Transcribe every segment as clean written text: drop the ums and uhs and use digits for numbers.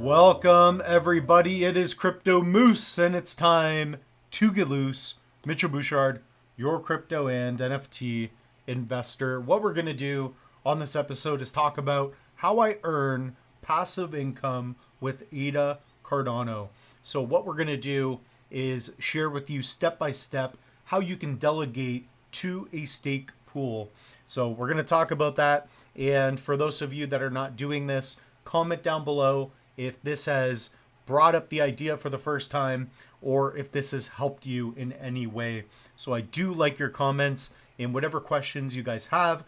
Welcome everybody, it is Crypto Moose and it's time to get loose. Mitchell Bouchard, your crypto and NFT investor. What we're going to do on this episode is talk about how I earn passive income with ADA Cardano. So what we're going to do is share with you step by step how you can delegate to a stake pool. So we're going to talk about that. And for those of you that are not doing this, comment down below if this has brought up the idea for the first time or if this has helped you in any way. So I do like your comments and whatever questions you guys have,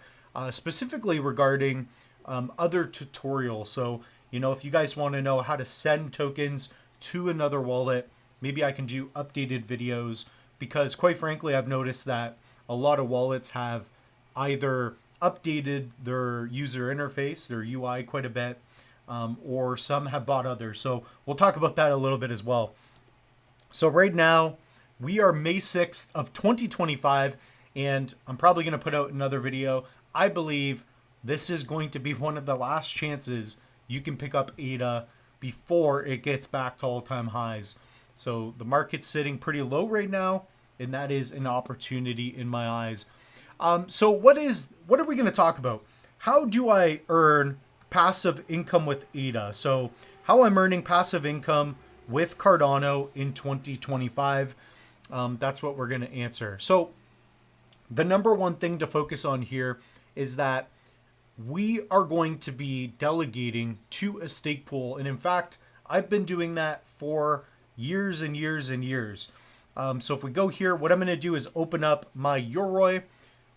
specifically regarding other tutorials. So, if you guys want to know how to send tokens to another wallet, maybe I can do updated videos, because quite frankly, I've noticed that a lot of wallets have either updated their user interface, their UI quite a bit, or some have bought others. So we'll talk about that a little bit as well. So right now we are May 6th of 2025, and I'm probably going to put out another video. I believe this is going to be one of the last chances you can pick up ADA before it gets back to all-time highs. So the market's sitting pretty low right now, and that is an opportunity in my eyes. So what are we going to talk about? How do I earn passive income with ADA? So how I'm earning passive income with Cardano in 2025. That's what we're going to answer. So the number one thing to focus on here is that we are going to be delegating to a stake pool. And in fact, I've been doing that for years and years and years. So if we go here, what I'm going to do is open up my Yoroi.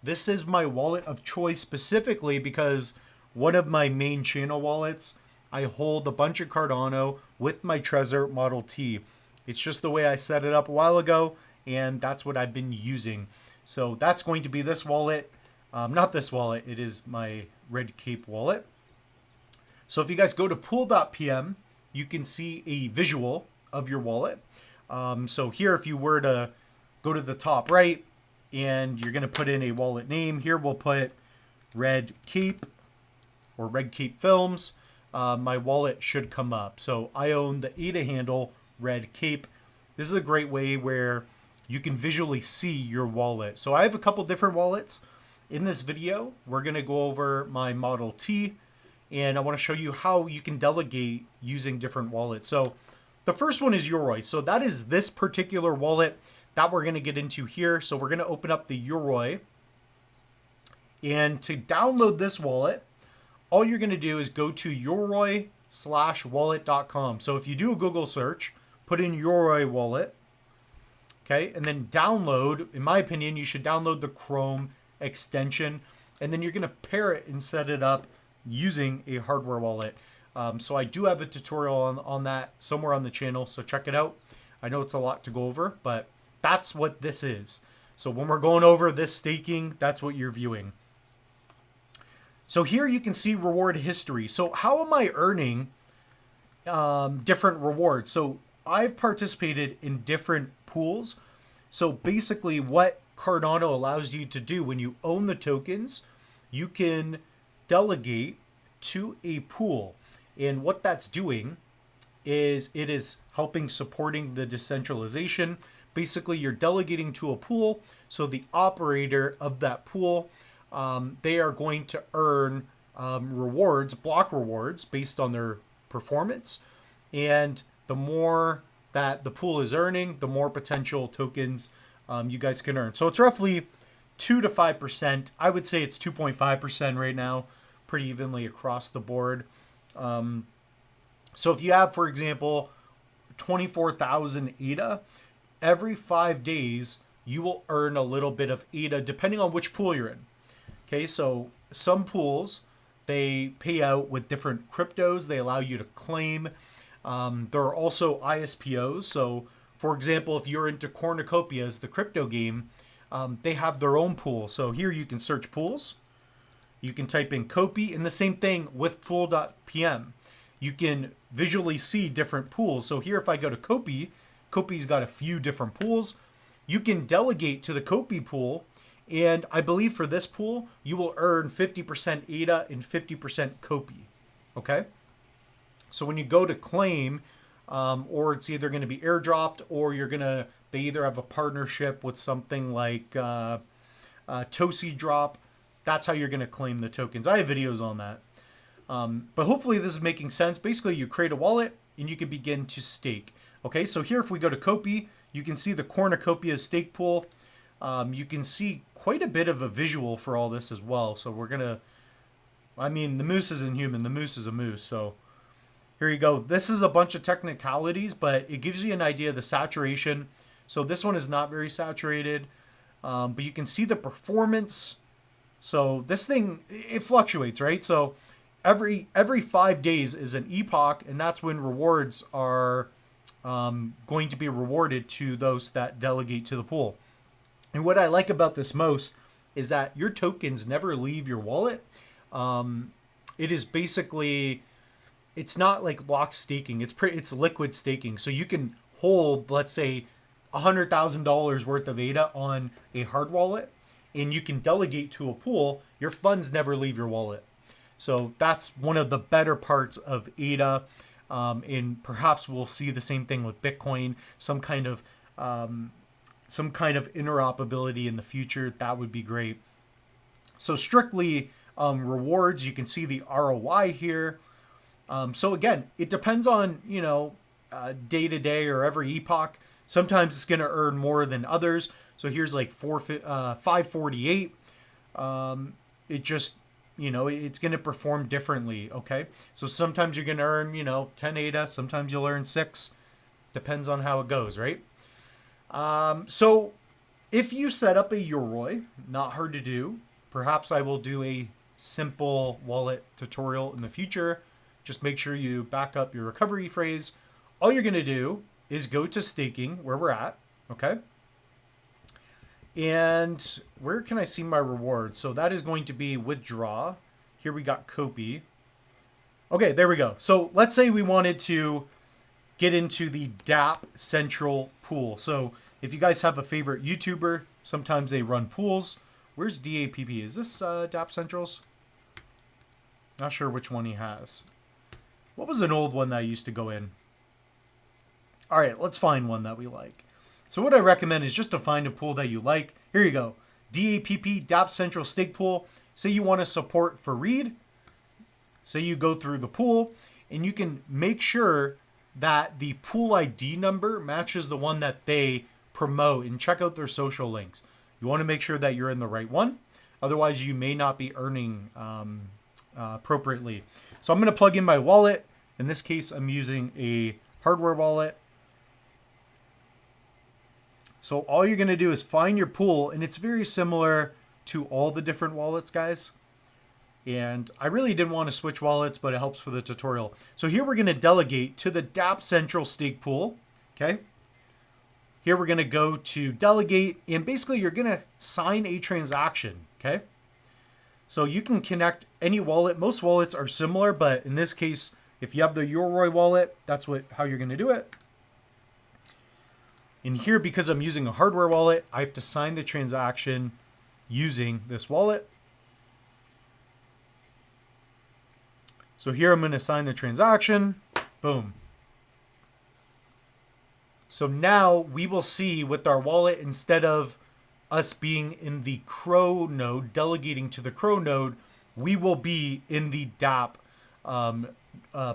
This is my wallet of choice specifically because one of my main channel wallets, I hold a bunch of Cardano with my Trezor Model T. It's just the way I set it up a while ago, and that's what I've been using. So that's going to be this wallet. Not this wallet, it is my Red Cape wallet. So if you guys go to pool.pm, you can see a visual of your wallet. So here, if you were to go to the top right, and you're going to put in a wallet name, here we'll put Red Cape or Red Cape Films. My wallet should come up. So I own the ADA handle Red Cape. This is a great way where you can visually see your wallet. So I have a couple different wallets. In this video, we're going to go over my Model T, and I want to show you how you can delegate using different wallets. So the first one is Yoroi. So that is this particular wallet that we're going to get into here. So we're going to open up the Yoroi. And to download this wallet, all you're going to do is go to yoroi/wallet.com. So if you do a Google search, put in Yoroi wallet, okay, and then download. In my opinion, you should download the Chrome extension, and then you're going to pair it and set it up using a hardware wallet. So I do have a tutorial on that somewhere on the channel, so check it out. I know it's a lot to go over, but that's what this is. So when we're going over this staking, that's what you're viewing. So here you can see reward history. So how am I earning different rewards? So I've participated in different pools. So basically what Cardano allows you to do when you own the tokens, you can delegate to a pool. And what that's doing is it is helping supporting the decentralization. Basically, you're delegating to a pool. So the operator of that pool, they are going to earn rewards, block rewards, based on their performance. And the more that the pool is earning, the more potential tokens you guys can earn. So it's roughly 2 to 5%. I would say it's 2.5% right now, pretty evenly across the board. So if you have, for example, 24,000 ADA, every 5 days, you will earn a little bit of ADA depending on which pool you're in. Okay, so some pools, they pay out with different cryptos. They allow you to claim. There are also ISPOs. So, for example, if you're into cornucopias, the crypto game, they have their own pool. So here you can search pools. You can type in Copy, and the same thing with pool.pm. You can visually see different pools. So here, if I go to Copy, Copy's got a few different pools. You can delegate to the Copy pool, and I believe for this pool, you will earn 50% ADA and 50% Copy. Okay? So when you go to claim, or it's either going to be airdropped, or they either have a partnership with something like Tosi Drop. That's how you're going to claim the tokens. I have videos on that. But hopefully this is making sense. Basically, you create a wallet and you can begin to stake. Okay, so here if we go to Copy, you can see the Cornucopia stake pool. You can see quite a bit of a visual for all this as well. So we're going to, I mean, the moose isn't human. The moose is a moose. So here you go. This is a bunch of technicalities, but it gives you an idea of the saturation. So this one is not very saturated, but you can see the performance. So this thing, it fluctuates, right? So every 5 days is an epoch, and that's when rewards are going to be rewarded to those that delegate to the pool. And what I like about this most is that your tokens never leave your wallet. It is basically, it's not like lock staking. It's liquid staking. So you can hold, let's say, $100,000 worth of ADA on a hard wallet, and you can delegate to a pool. Your funds never leave your wallet. So that's one of the better parts of ADA. And perhaps we'll see the same thing with Bitcoin, some kind of interoperability in the future. That would be great. So strictly rewards, you can see the ROI here. So again, it depends on, day to day or every epoch. Sometimes it's going to earn more than others. So here's like 548. It just, it's going to perform differently. Okay. So sometimes you're going to earn, 10 ADA. Sometimes you'll earn 6. Depends on how it goes, right? So if you set up a Yoroi, not hard to do. Perhaps I will do a simple wallet tutorial in the future. Just make sure you back up your recovery phrase. All you're going to do is go to staking where we're at. Okay. And where can I see my reward? So that is going to be withdraw. Here we got copy. Okay, there we go. So let's say we wanted to get into the DApp Central pool. So if you guys have a favorite YouTuber, sometimes they run pools. Where's DAPP? Is this DApp Central's? Not sure which one he has. What was an old one that I used to go in? All right, let's find one that we like. So what I recommend is just to find a pool that you like. Here you go. DAPP, DApp Central Stake Pool. Say you want to support Fareed. Say you go through the pool, and you can make sure that the pool ID number matches the one that they promote, and check out their social links. You want to make sure that you're in the right one. Otherwise, you may not be earning appropriately. So I'm going to plug in my wallet. In this case, I'm using a hardware wallet. So all you're going to do is find your pool, and it's very similar to all the different wallets, guys. And I really didn't want to switch wallets, but it helps for the tutorial. So here we're going to delegate to the DApp Central Stake Pool. Okay. Here we're going to go to delegate, and basically you're going to sign a transaction. Okay. So you can connect any wallet. Most wallets are similar, but in this case, if you have the Yoroi wallet, that's how you're going to do it. And here, because I'm using a hardware wallet, I have to sign the transaction using this wallet. So here I'm going to sign the transaction. Boom. So now we will see with our wallet, instead of us being in the Crow node, delegating to the Crow node, we will be in the DApp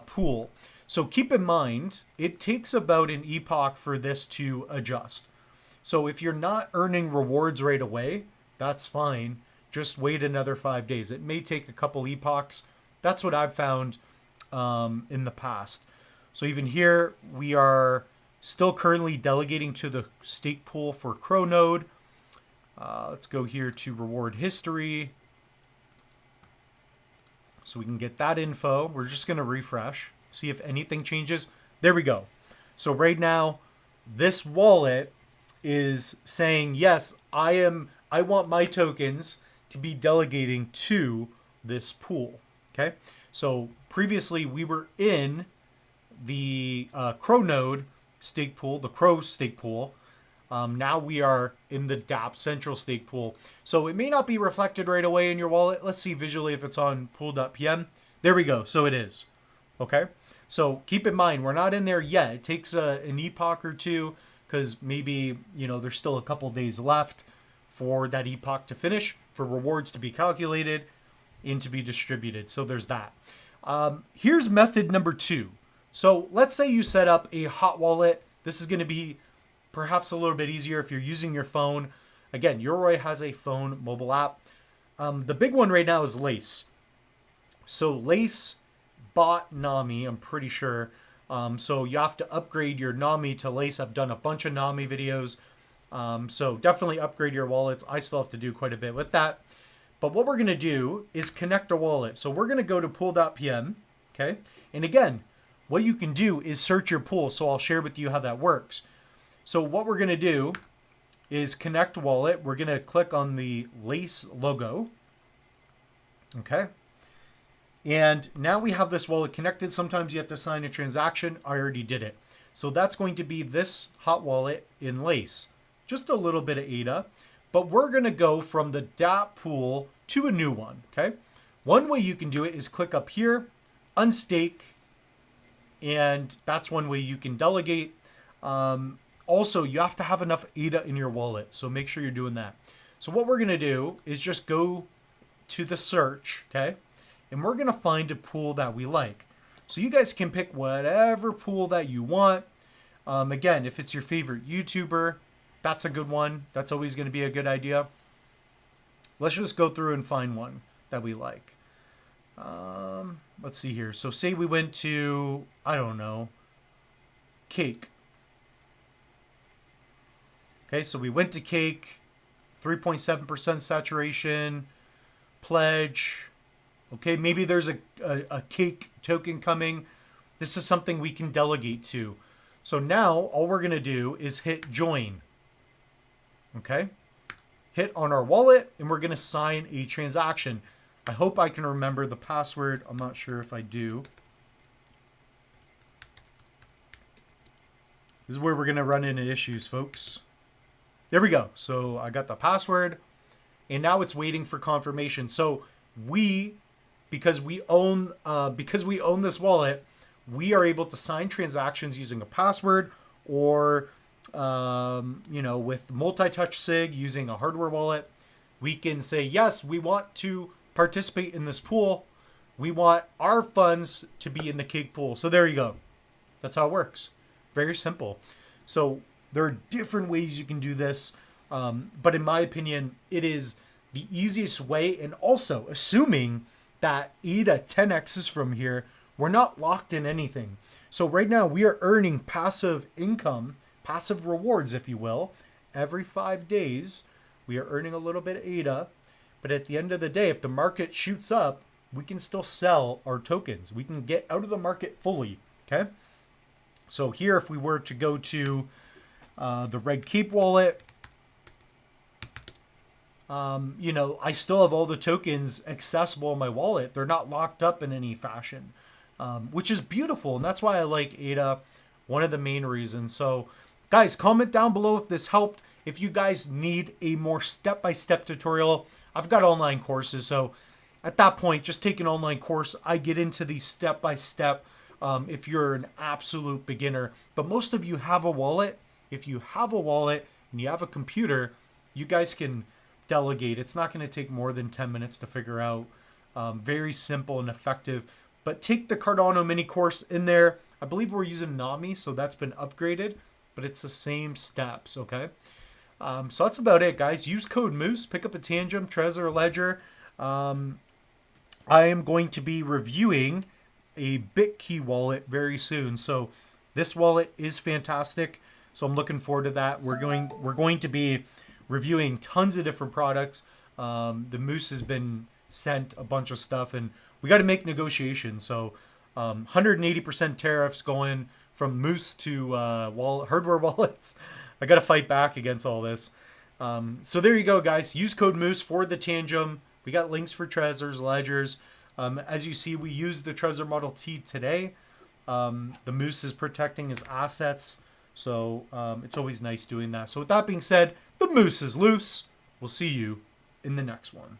pool. So keep in mind, it takes about an epoch for this to adjust. So if you're not earning rewards right away, that's fine. Just wait another 5 days. It may take a couple epochs. That's what I've found in the past. So even here, we are still currently delegating to the stake pool for Crow node. Let's go here to reward history. So we can get that info. We're just going to refresh, see if anything changes. There we go. So right now, this wallet is saying, yes, I want my tokens to be delegating to this pool. Okay. So previously we were in the Crow node stake pool, the Crow stake pool. Now we are in the DApp Central stake pool. So it may not be reflected right away in your wallet. Let's see visually if it's on pool.pm. There we go. So it is. Okay. So keep in mind, we're not in there yet. It takes an epoch or two because maybe, there's still a couple days left for that epoch to finish, for rewards to be calculated and to be distributed. So there's that. Here's method number 2. So let's say you set up a hot wallet. This is going to be perhaps a little bit easier if you're using your phone. Again, Yoroi has a phone mobile app. The big one right now is Lace. So Lace bought Nami, I'm pretty sure. So you have to upgrade your Nami to Lace. I've done a bunch of Nami videos. So definitely upgrade your wallets. I still have to do quite a bit with that. But what we're going to do is connect a wallet. So we're going to go to pool.pm. Okay. And again, what you can do is search your pool. So I'll share with you how that works. So what we're going to do is connect wallet. We're going to click on the Lace logo. Okay. And now we have this wallet connected. Sometimes you have to sign a transaction. I already did it. So that's going to be this hot wallet in Lace. Just a little bit of ADA. But we're going to go from the DApp pool to a new one. Okay. One way you can do it is click up here, unstake. And that's one way you can delegate. Also, you have to have enough ADA in your wallet. So make sure you're doing that. So what we're going to do is just go to the search. Okay. And we're going to find a pool that we like. So you guys can pick whatever pool that you want. Again, if it's your favorite YouTuber, that's a good one. That's always going to be a good idea. Let's just go through and find one that we like. Let's see here. So say we went to, I don't know, Cake. Okay, so we went to Cake, 3.7% saturation, pledge. Okay, maybe there's a Cake token coming. This is something we can delegate to. So now all we're going to do is hit join. Okay, hit on our wallet and we're going to sign a transaction. I hope I can remember the password. I'm not sure if I do. This is where we're going to run into issues, folks. There we go. So I got the password and now it's waiting for confirmation. So because we own this wallet, we are able to sign transactions using a password or, with multi-touch SIG using a hardware wallet. We can say, yes, we want to participate in this pool. We want our funds to be in the Cake pool. So there you go. That's how it works. Very simple. So there are different ways you can do this. But in my opinion, it is the easiest way. And also assuming that ADA 10x's from here, we're not locked in anything. So right now we are earning passive income, passive rewards, if you will. Every 5 days, we are earning a little bit of ADA. But at the end of the day, if the market shoots up, we can still sell our tokens. We can get out of the market fully. Okay. So here, if we were to go to the Red Cape wallet, I still have all the tokens accessible in my wallet. They're not locked up in any fashion, which is beautiful. And that's why I like ADA, one of the main reasons. So guys, comment down below if this helped. If you guys need a more step-by-step tutorial, I've got online courses. So at that point, just take an online course. I get into these step-by-step if you're an absolute beginner. But most of you have a wallet. If you have a wallet and you have a computer, you guys can delegate. It's not going to take more than 10 minutes to figure out. Very simple and effective. But take the Cardano mini course in there. I believe we're using Nami, so that's been upgraded. But it's the same steps, okay? So that's about it, guys. Use code Moose. Pick up a Tangem, Trezor, Ledger. I am going to be reviewing a BitKey wallet very soon. So this wallet is fantastic. So I'm looking forward to that. We're going to be reviewing tons of different products. The Moose has been sent a bunch of stuff, and we got to make negotiations. So 180% tariffs going from Moose to hardware wallets. I got to fight back against all this. So there you go, guys. Use code Moose for the Tangem. We got links for Trezors, Ledgers. As you see, we used the Trezor Model T today. The Moose is protecting his assets. So it's always nice doing that. So with that being said, the Moose is loose. We'll see you in the next one.